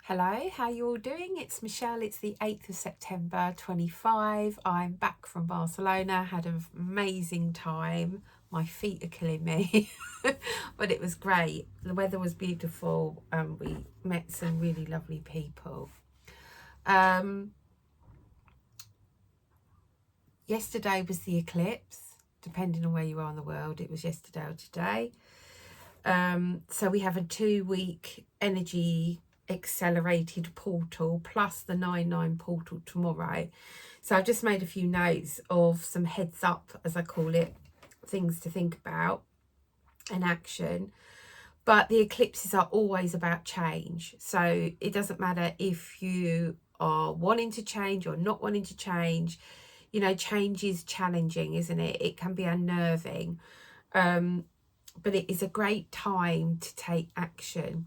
Hello, how you all doing? It's Michelle. It's the 8th of September 25. I'm back from Barcelona. Had an amazing time. My feet are killing me, but it was great. The weather was beautiful and we met some really lovely people. Yesterday was the eclipse, depending on where you are in the world. It was yesterday or today. So we have a 2-week energy accelerated portal plus the 9/9 portal tomorrow. So I've just made a few notes of some heads up, as I call it, things to think about and action. But the eclipses are always about change. So it doesn't matter if you are wanting to change or not wanting to change. You know, change is challenging, isn't it? It can be unnerving. But it is a great time to take action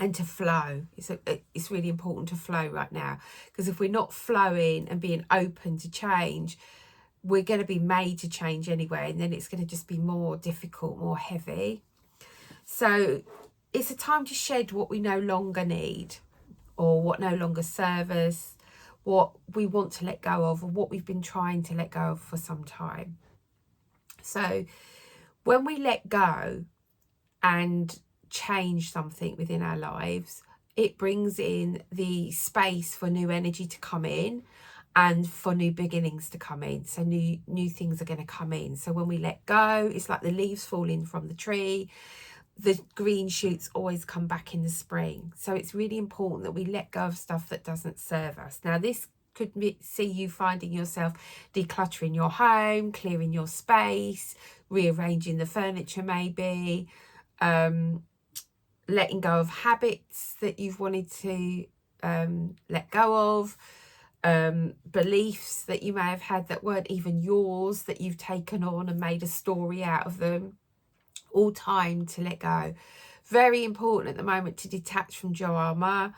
and to flow. It's really important to flow right now, because if we're not flowing and being open to change, we're going to be made to change anyway, and then it's going to just be more difficult, more heavy. So it's a time to shed what we no longer need or what no longer serve us, what we want to let go of, or what we've been trying to let go of for some time. So when we let go and change something within our lives, it brings in the space for new energy to come in and for new beginnings to come in. So new things are going to come in. So when we let go, it's like the leaves falling from the tree. The green shoots always come back in the spring. So it's really important that we let go of stuff that doesn't serve us. Now, this could see you finding yourself decluttering your home, clearing your space, rearranging the furniture maybe, letting go of habits that you've wanted to let go of, beliefs that you may have had that weren't even yours, that you've taken on and made a story out of them. All time to let go. Very important at the moment to detach from drama.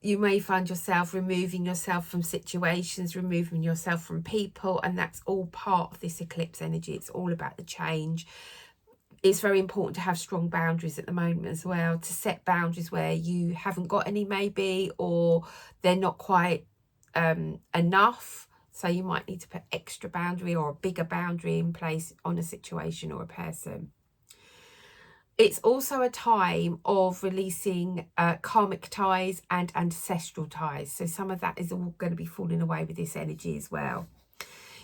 You may find yourself removing yourself from situations, removing yourself from people, and that's all part of this eclipse energy. It's all about the change. It's very important to have strong boundaries at the moment as well, to set boundaries where you haven't got any maybe, or they're not quite enough. So you might need to put extra boundary or a bigger boundary in place on a situation or a person. It's also a time of releasing karmic ties and ancestral ties. So some of that is all going to be falling away with this energy as well.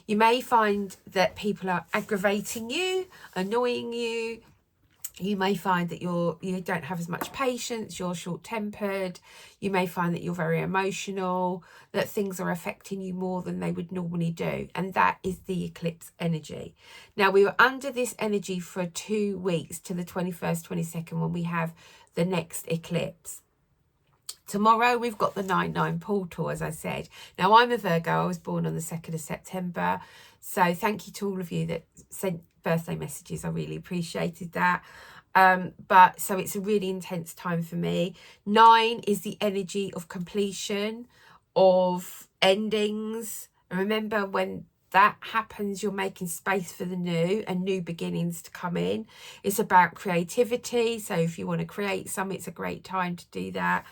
You may find that people are aggravating you, annoying you. You may find that you don't have as much patience, you're short-tempered. You may find that you're very emotional, that things are affecting you more than they would normally do. And that is the eclipse energy. Now, we were under this energy for 2 weeks to the 21st, 22nd, when we have the next eclipse. Tomorrow we've got the 9/9 portal, as I said. Now, I'm a Virgo. I was born on the 2nd of September. So thank you to all of you that sent birthday messages. I really appreciated that. But so it's a really intense time for me. 9 is the energy of completion, of endings. And remember, when that happens, you're making space for the new and new beginnings to come in. It's about creativity. So if you want to create some, it's a great time to do that.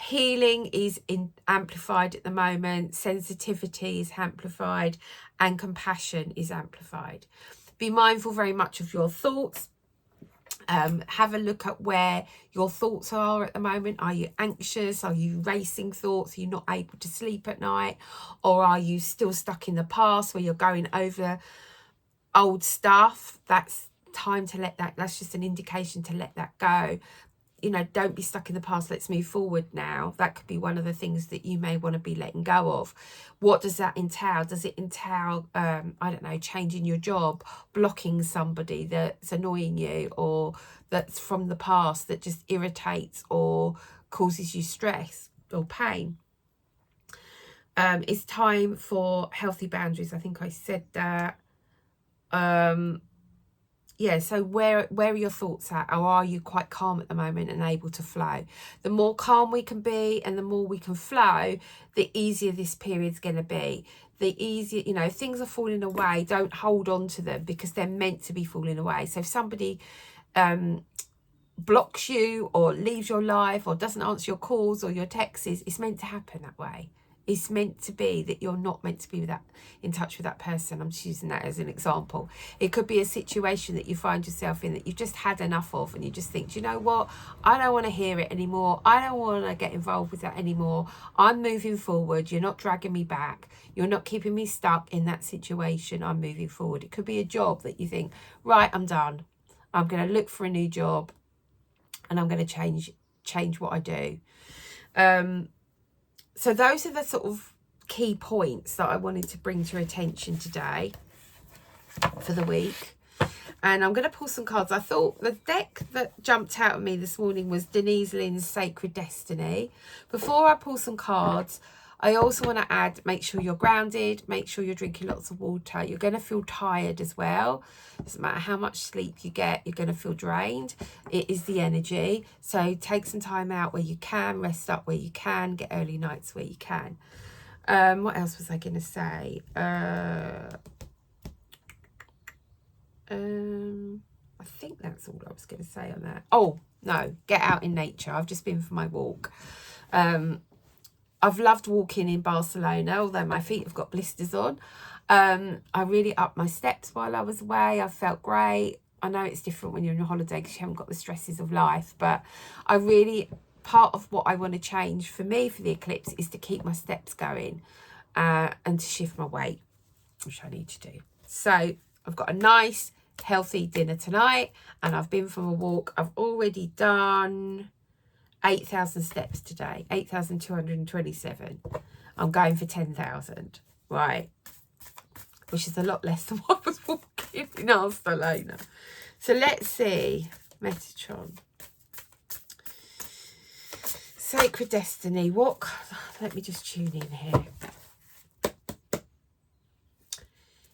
Healing is amplified at the moment. Sensitivity is amplified, and compassion is amplified. Be mindful very much of your thoughts. Have a look at where your thoughts are at the moment. Are you anxious? Are you racing thoughts? Are you not able to sleep at night? Or are you still stuck in the past where you're going over old stuff? That's time to let that, that's just an indication to let that go. You know, don't be stuck in the past. Let's move forward now. That could be one of the things that you may want to be letting go of. What does that entail? Does it entail, I don't know, changing your job, blocking somebody that's annoying you, or that's from the past that just irritates or causes you stress or pain? It's time for healthy boundaries. I think I said that. Yeah, so where are your thoughts at? Or are you quite calm at the moment and able to flow? The more calm we can be and the more we can flow, the easier this period's going to be. The easier, you know, if things are falling away, don't hold on to them, because they're meant to be falling away. So if somebody blocks you or leaves your life or doesn't answer your calls or your texts, it's meant to happen that way. It's meant to be that you're not meant to be with that, in touch with that person. I'm just using that as an example. It could be a situation that you find yourself in that you've just had enough of, and you just think, do you know what? I don't want to hear it anymore. I don't want to get involved with that anymore. I'm moving forward. You're not dragging me back. You're not keeping me stuck in that situation. I'm moving forward. It could be a job that you think, right, I'm done. I'm going to look for a new job, and I'm going to change what I do. So those are the sort of key points that I wanted to bring to your attention today for the week. And I'm going to pull some cards. I thought the deck that jumped out at me this morning was Denise Lynn's Sacred Destiny. Before I pull some cards, I also want to add, make sure you're grounded, make sure you're drinking lots of water. You're going to feel tired as well. Doesn't matter how much sleep you get, you're going to feel drained. It is the energy. So take some time out where you can, rest up where you can, get early nights where you can. What else was I going to say? I think that's all I was going to say on that. Oh, no, get out in nature. I've just been for my walk. I've loved walking in Barcelona, although my feet have got blisters on. I really upped my steps while I was away. I felt great. I know it's different when you're on a holiday because you haven't got the stresses of life, but I really, part of what I want to change for me for the eclipse is to keep my steps going and to shift my weight, which I need to do. So I've got a nice, healthy dinner tonight, and I've been for a walk. I've already done 8,000 steps today, 8,227. I'm going for 10,000, right? Which is a lot less than what I was walking in Barcelona. So let's see. Metatron. Sacred Destiny. What? Let me just tune in here.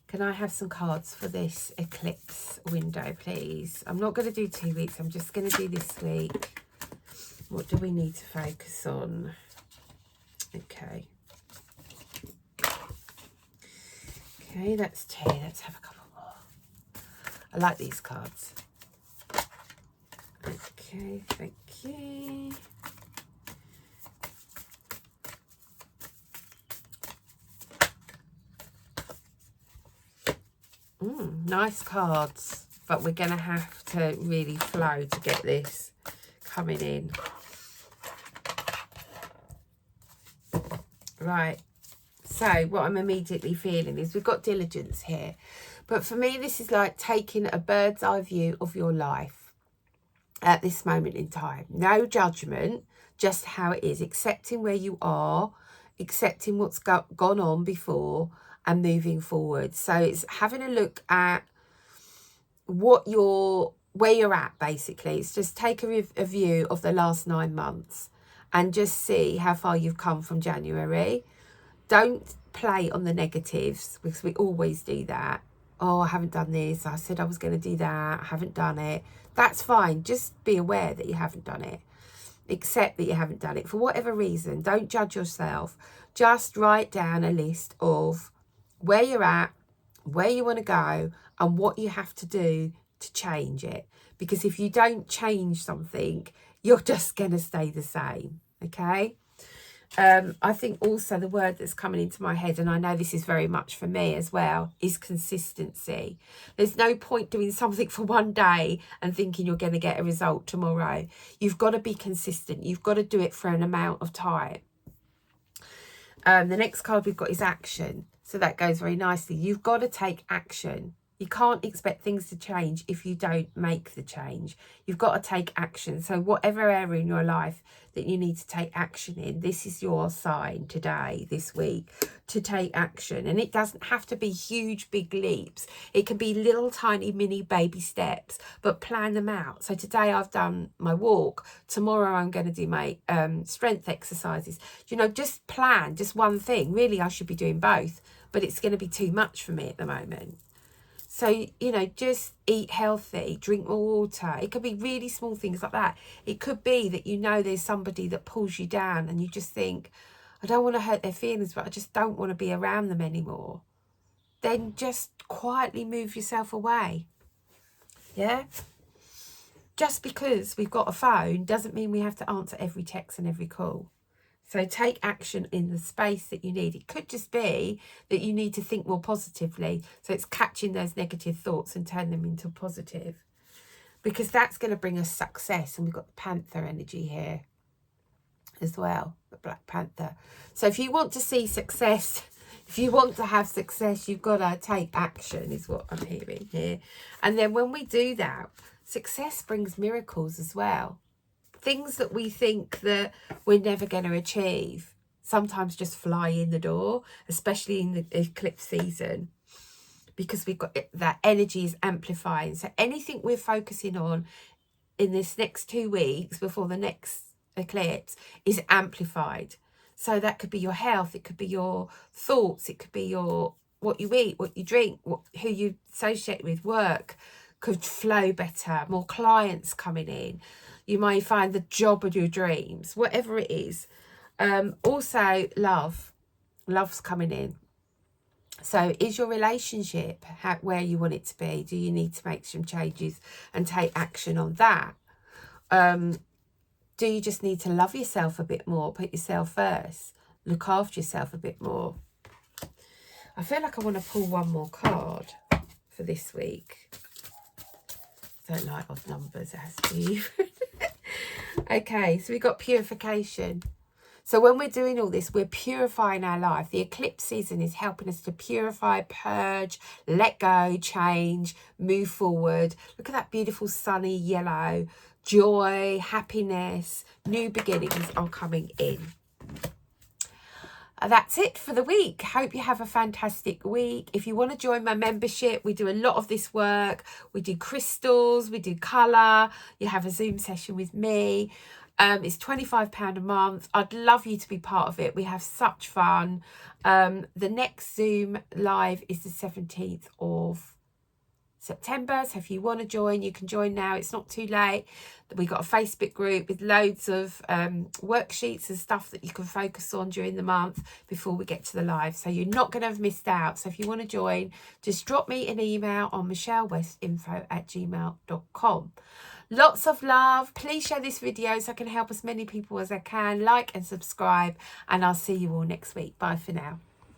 Can I have some cards for this eclipse window, please? I'm not going to do 2 weeks. I'm just going to do this week. What do we need to focus on? Okay. Okay, that's 2. Let's have a couple more. I like these cards. Okay, thank you. Nice cards, but we're going to have to really flow to get this coming in. Right, so what I'm immediately feeling is we've got diligence here, but for me this is like taking a bird's eye view of your life at this moment in time. No judgment, just how it is, accepting where you are, accepting what's gone on before and moving forward. So it's having a look at where you're at, basically. It's just take a view of the last 9 months and just see how far you've come from January. Don't play on the negatives, because we always do that. Oh, I haven't done this. I said I was going to do that. I haven't done it. That's fine. Just be aware that you haven't done it. Accept that you haven't done it for whatever reason. Don't judge yourself. Just write down a list of where you're at, where you want to go, and what you have to do to change it. Because if you don't change something, you're just going to stay the same. Okay? I think also the word that's coming into my head, and I know this is very much for me as well, is consistency. There's no point doing something for one day and thinking you're going to get a result tomorrow. You've got to be consistent. You've got to do it for an amount of time. The next card we've got is action. So that goes very nicely. You've got to take action. You can't expect things to change if you don't make the change. You've got to take action. So whatever area in your life that you need to take action in, this is your sign today, this week, to take action. And it doesn't have to be huge, big leaps. It can be little, tiny, mini baby steps, but plan them out. So today I've done my walk. Tomorrow I'm going to do my strength exercises. You know, just plan, just one thing. Really, I should be doing both, but it's going to be too much for me at the moment. So, you know, just eat healthy, drink more water. It could be really small things like that. It could be that you know there's somebody that pulls you down and you just think, I don't want to hurt their feelings, but I just don't want to be around them anymore. Then just quietly move yourself away. Yeah? just because we've got a phone doesn't mean we have to answer every text and every call. So take action in the space that you need. It could just be that you need to think more positively. So it's catching those negative thoughts and turn them into positive, because that's going to bring us success. And we've got the Panther energy here as well, the Black Panther. So if you want to see success, if you want to have success, you've got to take action, is what I'm hearing here. And then when we do that, success brings miracles as well. Things that we think that we're never going to achieve sometimes just fly in the door, especially in the eclipse season, because we've got that energy is amplifying. So anything we're focusing on in this next 2 weeks before the next eclipse is amplified. So that could be your health, it could be your thoughts, it could be your what you eat, what you drink, who you associate with, work could flow better, more clients coming in. You might find the job of your dreams, whatever it is. Also, love's coming in. So is your relationship where you want it to be? Do you need to make some changes and take action on that? Do you just need to love yourself a bit more, put yourself first, look after yourself a bit more? I feel like I want to pull one more card for this week. I don't like odd numbers, it has to be. Okay, so we've got purification. So when we're doing all this, we're purifying our life. The eclipse season is helping us to purify, purge, let go, change, move forward. Look at that beautiful sunny yellow. Joy, happiness, new beginnings are coming in. That's it for the week. Hope you have a fantastic week. If you want to join my membership, we do a lot of this work. We do crystals, we do colour. You have a Zoom session with me. It's £25 a month. I'd love you to be part of it. We have such fun. The next Zoom live is the 17th of September. So if you want to join, you can join now. It's not too late. We've got a Facebook group with loads of worksheets and stuff that you can focus on during the month before we get to the live. So you're not going to have missed out. So if you want to join, just drop me an email on michellewestinfo@gmail.com. Lots of love. Please share this video so I can help as many people as I can. Like and subscribe, and I'll see you all next week. Bye for now.